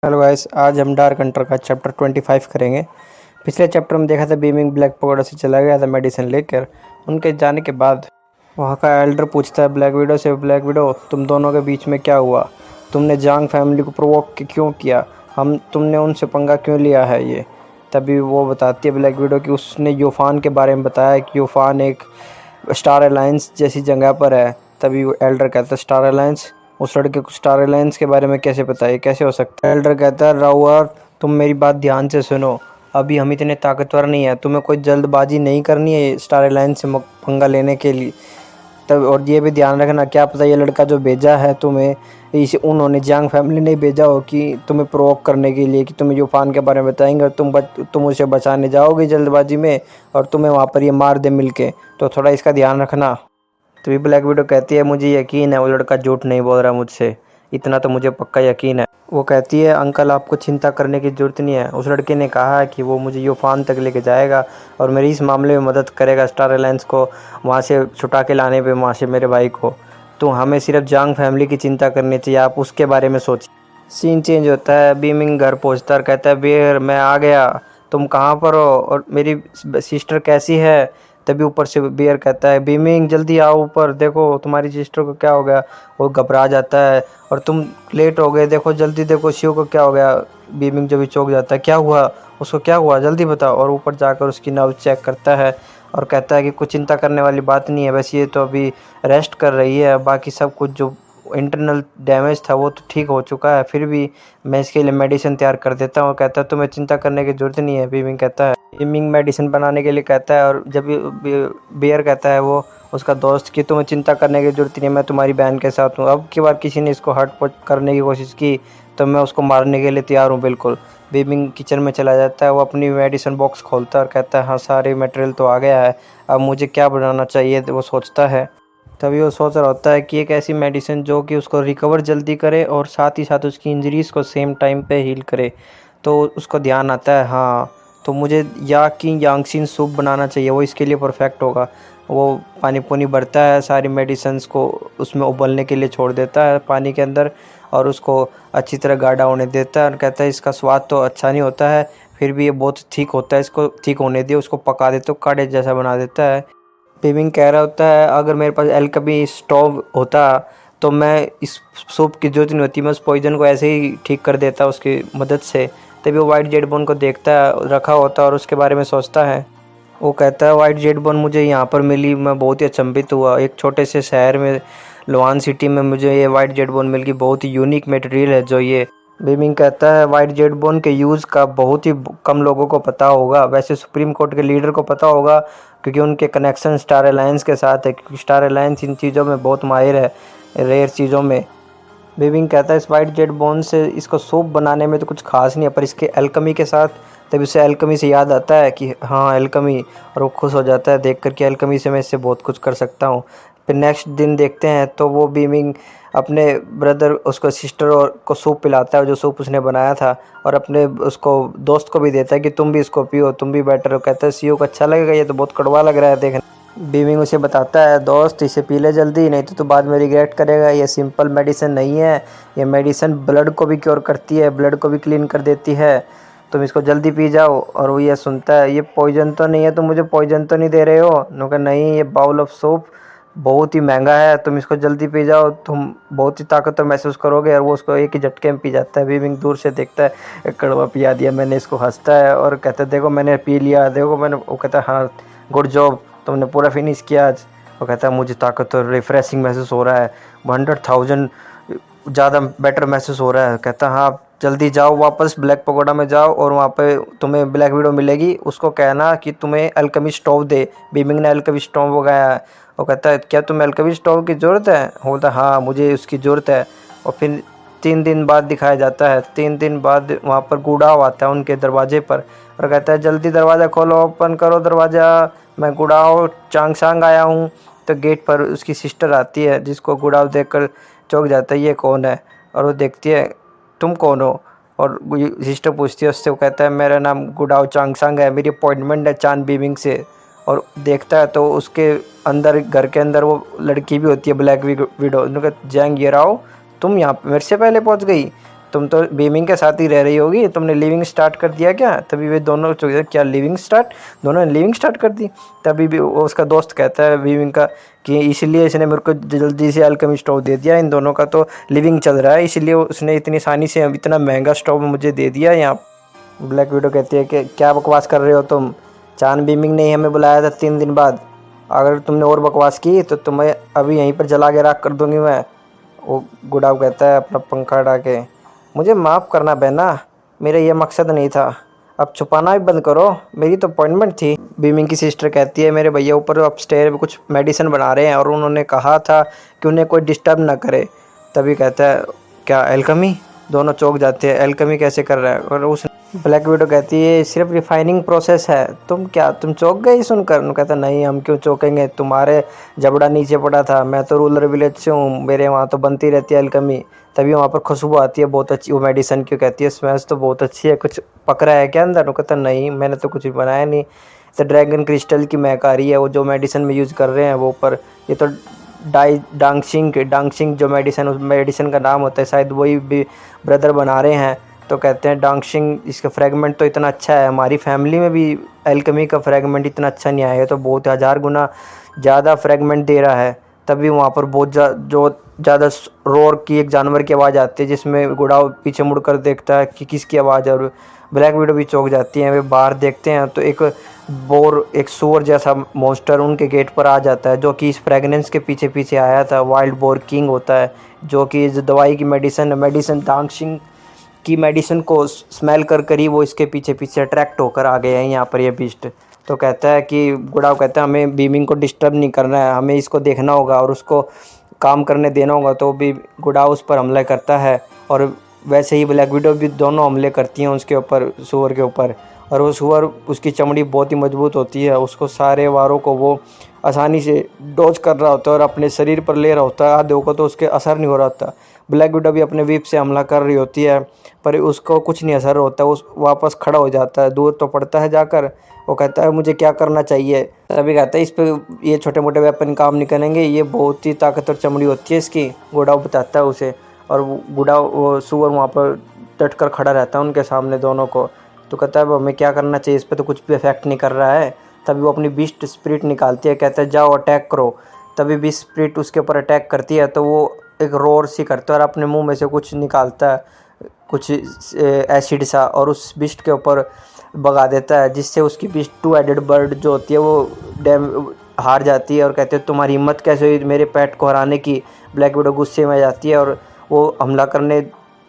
Hello guys, आज हम dark Hunter का चैप्टर 25 करेंगे। पिछले चैप्टर में देखा था बीमिंग ब्लैक पगोडा से चला गया था मेडिसिन लेकर। उनके जाने के बाद वहाँ का एल्डर पूछता है ब्लैक विडो से, ब्लैक विडो तुम दोनों के बीच में क्या हुआ? तुमने जांग फैमिली को प्रोवोक क्यों किया? तुमने उनसे पंगा क्यों लिया है ये? तभी वो बताती है ब्लैक विडो कि उसने यूफान के बारे में बताया कि यूफान एक स्टार अलायंस जैसी जगह पर है। तभी वो एल्डर कहता है स्टार अलायंस, उस लड़के को स्टार अलायंस के बारे में कैसे पता है, कैसे हो सकता है? एल्डर कहता है राउआर, तुम मेरी बात ध्यान से सुनो। अभी हम इतने ताकतवर नहीं है, तुम्हें कोई जल्दबाजी नहीं करनी है स्टार अलायंस से पंगा लेने के लिए। तब और ये भी ध्यान रखना, क्या पता ये लड़का जो भेजा है तुम्हें, इसे उन्होंने जांग फैमिली ने भेजा हो कि तुम्हें प्रोवोक करने के लिए, कि तुम्हें यूफान के बारे में बताएंगे और तुम उसे बचाने जाओगे जल्दबाजी में और तुम्हें वहाँ पर ये मार दे मिलके। तो थोड़ा इसका ध्यान रखना। तभी ब्लैक विडो कहती है मुझे यकीन है वो लड़का झूठ नहीं बोल रहा मुझसे, इतना तो मुझे पक्का यकीन है। वो कहती है अंकल आपको चिंता करने की ज़रूरत नहीं है, उस लड़के ने कहा है कि वो मुझे यूफान तक लेके जाएगा और मेरी इस मामले में मदद करेगा, स्टार अलायंस को वहाँ से छुटा के लाने पे, वहाँ से मेरे भाई को। तो हमें सिर्फ जांग फैमिली की चिंता करनी चाहिए, आप उसके बारे में सोचिए। सीन चेंज होता है, बीमिंग घर पहुँचता और कहता है बियर मैं आ गया, तुम कहाँ पर हो और मेरी सिस्टर कैसी है? तभी ऊपर से बियर कहता है बीमिंग जल्दी आओ ऊपर, देखो तुम्हारी सिस्टर को क्या हो गया। वो घबरा जाता है और तुम लेट हो गए, देखो जल्दी देखो शिव को क्या हो गया। बीमिंग जब भी चौंक जाता है, क्या हुआ उसको, क्या हुआ जल्दी बताओ। और ऊपर जाकर उसकी नब्ज चेक करता है और कहता है कि कुछ चिंता करने वाली बात नहीं है, बस ये तो अभी रेस्ट कर रही है, बाकी सब कुछ जो इंटरनल डैमेज था वो तो ठीक हो चुका है, फिर भी मैं इसके लिए मेडिसिन तैयार कर देता हूँ। कहता है तुम्हें चिंता करने की ज़रूरत नहीं है, बीमिंग कहता है। बीमिंग मेडिसिन बनाने के लिए कहता है और जब बियर कहता है वो उसका दोस्त कि तुम्हें चिंता करने की ज़रूरत नहीं है, मैं तुम्हारी बहन के साथ हूँ। अब की बार किसी ने इसको हर्ट करने की कोशिश की तो मैं उसको मारने के लिए तैयार हूँ बिल्कुल। बीमिंग किचन में चला जाता है, वो अपनी मेडिसिन बॉक्स खोलता है और कहता है हाँ सारे मटेरियल तो आ गया है, अब मुझे क्या बनाना चाहिए वो सोचता है। तभी वो सोच रहा होता है कि एक ऐसी मेडिसिन जो कि उसको रिकवर जल्दी करे और साथ ही साथ उसकी इंजरीज़ को सेम टाइम पे हील करे। तो उसको ध्यान आता है हाँ, तो मुझे या कि यांगसिन सूप बनाना चाहिए, वो इसके लिए परफेक्ट होगा। वो पानी पुनी भरता है, सारी मेडिसिन्स को उसमें उबलने के लिए छोड़ देता है पानी के अंदर और उसको अच्छी तरह गाढ़ा होने देता है और कहता है इसका स्वाद तो अच्छा नहीं होता है, फिर भी ये बहुत ठीक होता है, इसको ठीक होने दिए। उसको पका देते तो काढ़े जैसा बना देता है। बीमिंग कह रहा होता है अगर मेरे पास एल्केमी स्टोव होता तो मैं इस सूप की ज़रूरत नहीं होती, मैं उस पॉइज़न को ऐसे ही ठीक कर देता उसकी मदद से। तभी वो वाइट जेड बोन को देखता है रखा होता और उसके बारे में सोचता है। वो कहता है वाइट जेड बोन मुझे यहाँ पर मिली, मैं बहुत ही अचंभित हुआ, एक छोटे से शहर में लोआन सिटी में मुझे ये वाइट जेड बोन मिल गई, बहुत ही यूनिक मटेरियल है जो ये। बीमिंग कहता है वाइट जेड बोन के यूज़ का बहुत ही कम लोगों को पता होगा, वैसे सुप्रीम कोर्ट के लीडर को पता होगा क्योंकि उनके कनेक्शन स्टार अलायंस के साथ है, क्योंकि स्टार अलायंस इन चीज़ों में बहुत माहिर है, रेयर चीज़ों में। बीमिंग कहता है इस वाइट जेड बोन से इसको सूप बनाने में तो कुछ खास नहीं है, पर इसके एल्केमी के साथ, तभी उसे एल्केमी से याद आता है कि हाँ एल्केमी, और वो खुश हो जाता है देख कर कि एल्केमी से मैं इससे बहुत कुछ कर सकता हूँ। फिर नेक्स्ट दिन देखते हैं तो वो बीमिंग अपने ब्रदर उसको सिस्टर और को सूप पिलाता है जो सूप उसने बनाया था और अपने उसको दोस्त को भी देता है कि तुम भी इसको पियो, तुम भी बेटर हो। कहता है सीओ को अच्छा लगेगा, ये तो बहुत कड़वा लग रहा है देखने। बीमिंग उसे बताता है दोस्त इसे पी ले जल्दी, नहीं तो बाद में रिग्रेट करेगा, ये सिंपल मेडिसिन नहीं है, ये मेडिसिन ब्लड को भी क्योर करती है, ब्लड को भी क्लीन कर देती है, तुम इसको जल्दी पी जाओ। और वो ये सुनता है ये पॉइजन तो नहीं है, तुम मुझे पॉइजन तो नहीं दे रहे हो? उन्होंने कहा नहीं, ये बाउल ऑफ सूप बहुत ही महंगा है, तुम इसको जल्दी पी जाओ, तुम बहुत ही ताकतवर महसूस करोगे। और वो उसको एक ही झटके में पी जाता है। बीमिंग दूर से देखता है एक कड़वा पिया दिया मैंने इसको, हंसता है और कहता है देखो मैंने पी लिया, देखो मैंने। वो कहता है हाँ गुड जॉब, तुमने पूरा फिनिश किया आज। वो कहता है मुझे ताकतवर रिफ्रेशिंग महसूस हो रहा है, 100,000 ज़्यादा बेटर महसूस हो रहा है। कहता है हाँ जल्दी जाओ वापस ब्लैक पगोडा में जाओ और वहाँ पे तुम्हें ब्लैक विडो मिलेगी, उसको कहना कि तुम्हें अल्केमी स्टोव दे। बीमिंग ने अल्केमी स्टोव उगाया है। वो कहता है क्या तुम्हें अल्केमी स्टोव की ज़रूरत है? बोलता है हाँ मुझे उसकी ज़रूरत है। और फिर 3 दिन बाद दिखाया जाता है, 3 दिन बाद वहाँ पर गुड़ाव आता है उनके दरवाजे पर और कहता है जल्दी दरवाज़ा खोलो, ओपन करो दरवाज़ा, मैं गुड़ाव चांगसांग आया हूँ। तो गेट पर उसकी सिस्टर आती है जिसको गुड़ाव देखकर चौंक जाता है ये कौन है, और वो देखती है तुम कौन हो? और सिस्टर पूछती है उससे, वो कहता है मेरा नाम गुड़ाव चांगसांग है, मेरी अपॉइंटमेंट है चांद बीमिंग से। और देखता है तो उसके अंदर घर के अंदर वो लड़की भी होती है ब्लैक विडो। उन्होंने कहा जैंग ये राओ, तुम यहाँ मेरे से पहले पहुँच गई। तुम तो बीमिंग के साथ ही रह रही होगी, तुमने लिविंग स्टार्ट कर दिया क्या? तभी वे दोनों क्या लिविंग स्टार्ट, दोनों ने लिविंग स्टार्ट कर दी। तभी भी उसका दोस्त कहता है बीमिंग का कि इसलिए इसने मेरे को जल्दी से अल्केमी स्टोव दे दिया, इन दोनों का तो लिविंग चल रहा है, इसलिए उसने इतनी आसानी से इतना महंगा स्टोव मुझे दे दिया यहाँ। ब्लैक विडो कहती है कि क्या बकवास कर रहे हो तुम, चांद बीमिंग ने हमें बुलाया था 3 दिन बाद, अगर तुमने और बकवास की तो तुम्हें अभी यहीं पर जला के राख कर दूंगी मैं। वो गुडाव कहता है अपना पंखा हटा के, मुझे माफ़ करना बहना, मेरा ये मकसद नहीं था, अब छुपाना भी बंद करो, मेरी तो अपॉइंटमेंट थी। बीमिंग की सिस्टर कहती है मेरे भैया ऊपर अपस्टेयर में कुछ मेडिसिन बना रहे हैं और उन्होंने कहा था कि उन्हें कोई डिस्टर्ब ना करे। तभी कहता है क्या एल्केमी, दोनों चौंक जाते हैं, एल्केमी कैसे कर रहा है? और उस ब्लैक विडो कहती है सिर्फ रिफाइनिंग प्रोसेस है, तुम चौंक गए सुनकर? उन्होंने कहता नहीं हम क्यों चौंकेंगे, तुम्हारे जबड़ा नीचे पड़ा था, मैं तो रूरल विलेज से हूँ, मेरे वहाँ तो बनती रहती है एल्केमी, तभी वहाँ पर खुशबू आती है बहुत अच्छी। वो मेडिसिन क्यों कहती है स्मेल तो बहुत अच्छी है, कुछ पक रहा है क्या अंदर? वो कहता नहीं मैंने तो कुछ बनाया नहीं, तो ड्रैगन क्रिस्टल की महक आ रही है, वो जो मेडिसिन में यूज़ कर रहे हैं वो ऊपर, ये तो डांगशिंग जो मेडिसिन, उस मेडिसिन का नाम होता है, शायद वही भी ब्रदर बना रहे हैं। तो कहते हैं डांगशिंग इसका फ्रेगमेंट तो इतना अच्छा है, हमारी फैमिली में भी एल्केमी का फ्रेगमेंट इतना अच्छा नहीं आया है, तो बहुत 1000 गुना ज़्यादा फ्रेगमेंट दे रहा है। तभी वहाँ पर बहुत जो ज़्यादा रोर की एक जानवर की आवाज़ आती है, जिसमें गुड़ाव पीछे मुड़कर देखता है कि किसकी आवाज़ है, और ब्लैक विडो भी चौंक जाती है। वे बाहर देखते हैं तो एक सुअर जैसा मॉन्स्टर उनके गेट पर आ जाता है, जो कि इस फ्रेगनेंस के पीछे पीछे आया था। वाइल्ड बोर किंग होता है, जो कि इस दवाई की मेडिसिन डांगशिंग की मेडिसिन को स्मेल कर ही वो इसके पीछे पीछे अट्रैक्ट होकर आ गए हैं यहाँ पर ये बीस्ट। तो कहता है कि गुड़ाव कहता है हमें बीमिंग को डिस्टर्ब नहीं करना है, हमें इसको देखना होगा और उसको काम करने देना होगा। तो भी गुड़ाव उस पर हमला करता है, और वैसे ही ब्लैक विडो भी दोनों हमले करती हैं उसके ऊपर, सुअर के ऊपर। और वो सुअर, उसकी चमड़ी बहुत ही मजबूत होती है, उसको सारे वारों को वो आसानी से डॉज कर रहा होता है और अपने शरीर पर ले रहा होता है, आधे को तो उसके असर नहीं हो रहा होता। ब्लैक विडो भी अपने व्हीप से हमला कर रही होती है, पर उसको कुछ नहीं असर होता, उस वापस खड़ा हो जाता है, दूर तो पड़ता है जाकर। वो कहता है मुझे क्या करना चाहिए? तभी कहता है इस पे ये छोटे मोटे वेपन काम नहीं करेंगे, ये बहुत ही ताकतवर चमड़ी होती है इसकी, गुड़ाव बताता है उसे। और वो सुअर वहाँ पर डट कर खड़ा रहता है उनके सामने दोनों को। तो कहता है हमें क्या करना चाहिए, इस पर तो कुछ भी इफेक्ट नहीं कर रहा है। तभी वो अपनी बीस्ट स्पिरिट निकालती है, कहता है जाओ अटैक करो। तभी बीस्ट स्पिरिट उसके ऊपर अटैक करती है, तो वो एक रोर सी करता है और अपने मुंह में से कुछ निकालता है, कुछ एसिड सा, और उस बीस्ट के ऊपर भगा देता है, जिससे उसकी बीस्ट 2 हेडेड बर्ड जो होती है वो हार जाती है। और कहते हैं तुम्हारी हिम्मत कैसे हुई मेरे पेट को हराने की? ब्लैक विडो गुस्से में आ जाती है और वो हमला करने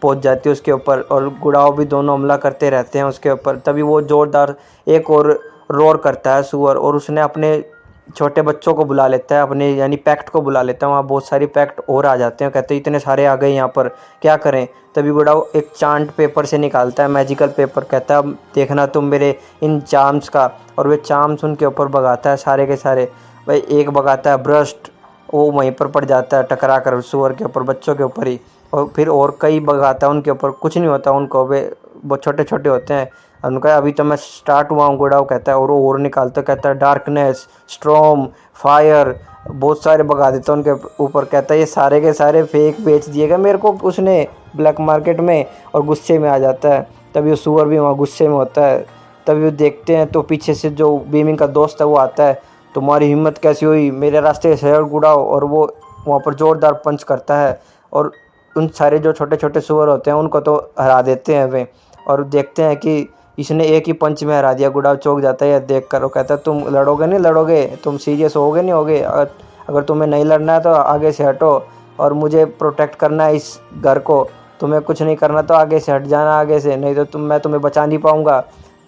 पहुंच जाती है उसके ऊपर, और गुड़ाव भी दोनों हमला करते रहते हैं उसके ऊपर। तभी वो ज़ोरदार एक और रोर करता है सुअर, और उसने अपने छोटे बच्चों को बुला लेता है, अपने यानी पैक्ट को बुला लेता है। वहाँ बहुत सारी पैक्ट और आ जाते हैं, कहते हैं इतने सारे आ गए यहाँ पर, क्या करें? तभी गुड़ाव एक चांट पेपर से निकालता है, मैजिकल पेपर, कहता है देखना तुम मेरे इन चार्म्स का, और वे चार्म्स उनके ऊपर भगाता है सारे के सारे। भाई एक भगाता है ब्रस्ट, वो वहीं पर पड़ जाता है टकरा कर सुअर के ऊपर, बच्चों के ऊपर ही। और फिर और कई भगाता है उनके ऊपर, कुछ नहीं होता उनको, वे बहुत छोटे छोटे होते हैं। उनका अभी तो मैं स्टार्ट हुआ हूँ, गुड़ाव कहता है, और वो और निकालता, कहता है डार्कनेस, स्ट्रॉम, फायर, बहुत सारे भगा देता है उनके ऊपर। कहता है ये सारे के सारे फेक बेच दिएगा मेरे को उसने ब्लैक मार्केट में, और गुस्से में आ जाता है। तभी वो सुअर भी वहाँ गुस्से में होता है। तभी वो देखते हैं तो पीछे से जो बीमिंग का दोस्त है वो आता है, तुम्हारी हिम्मत कैसी हुई मेरे रास्ते से गुड़ाव? और वो वहाँ पर ज़ोरदार पंच करता है, और उन सारे जो छोटे छोटे सुअर होते हैं उनको तो हरा देते हैं वे। और देखते हैं कि इसने एक ही पंच में हरा दिया। गुड़ाव चौंक जाता है यह देख कर, वो कहता है तुम लड़ोगे नहीं लड़ोगे, तुम सीरियस होगे नहीं होगे? अगर तुम्हें नहीं लड़ना है तो आगे से हटो, और मुझे प्रोटेक्ट करना है इस घर को, तुम्हें कुछ नहीं करना तो आगे से हट जाना, आगे से, नहीं तो मैं तुम्हें बचा नहीं पाऊँगा।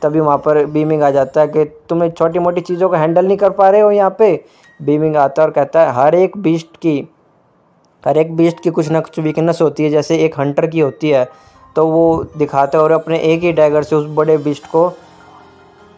तभी वहाँ पर बीमिंग आ जाता है कि तुम्हें छोटी मोटी चीज़ों को हैंडल नहीं कर पा रहे हो यहाँ पे। बीमिंग आता है और कहता है हर एक बीस्ट की कुछ ना कुछ वीकनेस होती है, जैसे एक हंटर की होती है। तो वो दिखाता है और अपने एक ही डैगर से उस बड़े बीस्ट को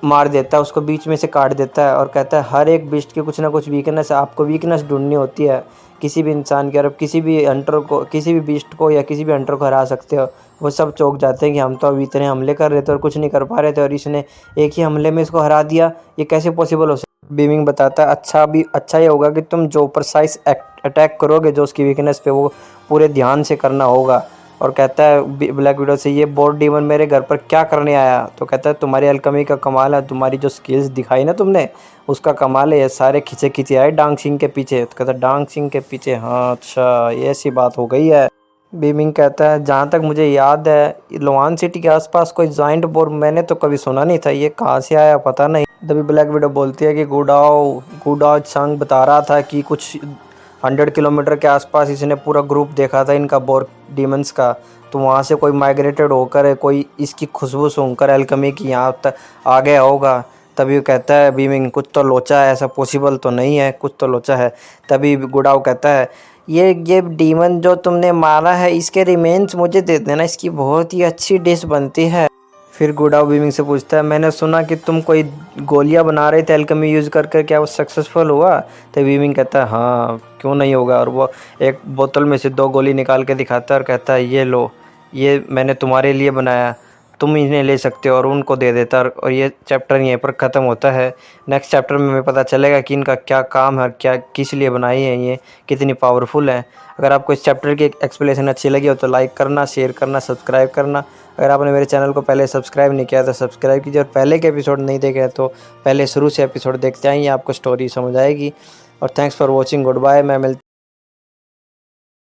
मार देता है, उसको बीच में से काट देता है, और कहता है हर एक बीस्ट की कुछ ना कुछ वीकनेस है, आपको वीकनेस ढूंढनी होती है किसी भी इंसान की, और किसी भी हंटर को, किसी भी बीस्ट को या किसी भी हंटर को हरा सकते हो। वो सब चौंक जाते हैं कि हम तो अभी इतने हमले कर रहे थे और कुछ नहीं कर पा रहे थे, और इसने एक ही हमले में इसको हरा दिया, ये कैसे पॉसिबल हो सकता? बीमिंग बताता है अच्छा ये होगा कि तुम जो प्रिसाइज अटैक करोगे जो उसकी वीकनेस पे, वो पूरे ध्यान से करना होगा, और कहता है ब्लैक विडो से, ये बोर डीमन मेरे घर पर क्या करने आया? तो कहता है तुम्हारी अल्केमी का कमाल है, तुम्हारी जो स्किल्स दिखाई ना तुमने उसका कमाल है, ये सारे खींचे खींचे आए डांग सिंह के पीछे। तो कहता है डांग सिंह के पीछे, हाँ अच्छा ये ऐसी बात हो गई है। बीमिंग कहता है जहाँ तक मुझे याद है लोआन सिटी के आसपास कोई जाइंट बोर मैंने तो कभी सुना नहीं था, ये कहाँ से आया पता नहीं। तभी ब्लैक विडो बोलती है कि गुडाओ सांग बता रहा था कि कुछ 100 किलोमीटर के आसपास इसने पूरा ग्रुप देखा था इनका बोर डीमंस का, तो वहाँ से कोई माइग्रेटेड होकर कोई इसकी खुशबू सूंघकर एल्केमी की यहाँ तक आ गया होगा। तभी वो कहता है बीमिंग कुछ तो लोचा है, ऐसा पॉसिबल तो नहीं है, कुछ तो लोचा है। तभी गुडाओ कहता है ये डीमन जो तुमने मारा है इसके रिमेन्स मुझे दे देना, इसकी बहुत ही अच्छी डिश बनती है। फिर गुडाओ बीमिंग से पूछता है मैंने सुना कि तुम कोई गोलियां बना रहे थे एल्केमी यूज़ करके, क्या वो सक्सेसफुल हुआ? तो बीमिंग कहता है हाँ क्यों नहीं होगा, और वो एक बोतल में से 2 गोली निकाल के दिखाता है और कहता है ये लो, ये मैंने तुम्हारे लिए बनाया, तुम इन्हें ले सकते हो, और उनको दे देता है। और ये चैप्टर यहीं पर ख़त्म होता है। नेक्स्ट चैप्टर में हमें पता चलेगा कि इनका क्या काम है, क्या किस लिए बनाई है, ये कितनी पावरफुल हैं। अगर आपको इस चैप्टर की एक्सप्लेनेशन अच्छी लगी हो तो लाइक करना, शेयर करना, सब्सक्राइब करना। अगर आपने मेरे चैनल को पहले सब्सक्राइब नहीं किया तो सब्सक्राइब कीजिए, और पहले के एपिसोड नहीं देखे तो पहले शुरू से एपिसोड देखते आइए, आपको स्टोरी समझ आएगी। और thanks for watching, goodbye. मैं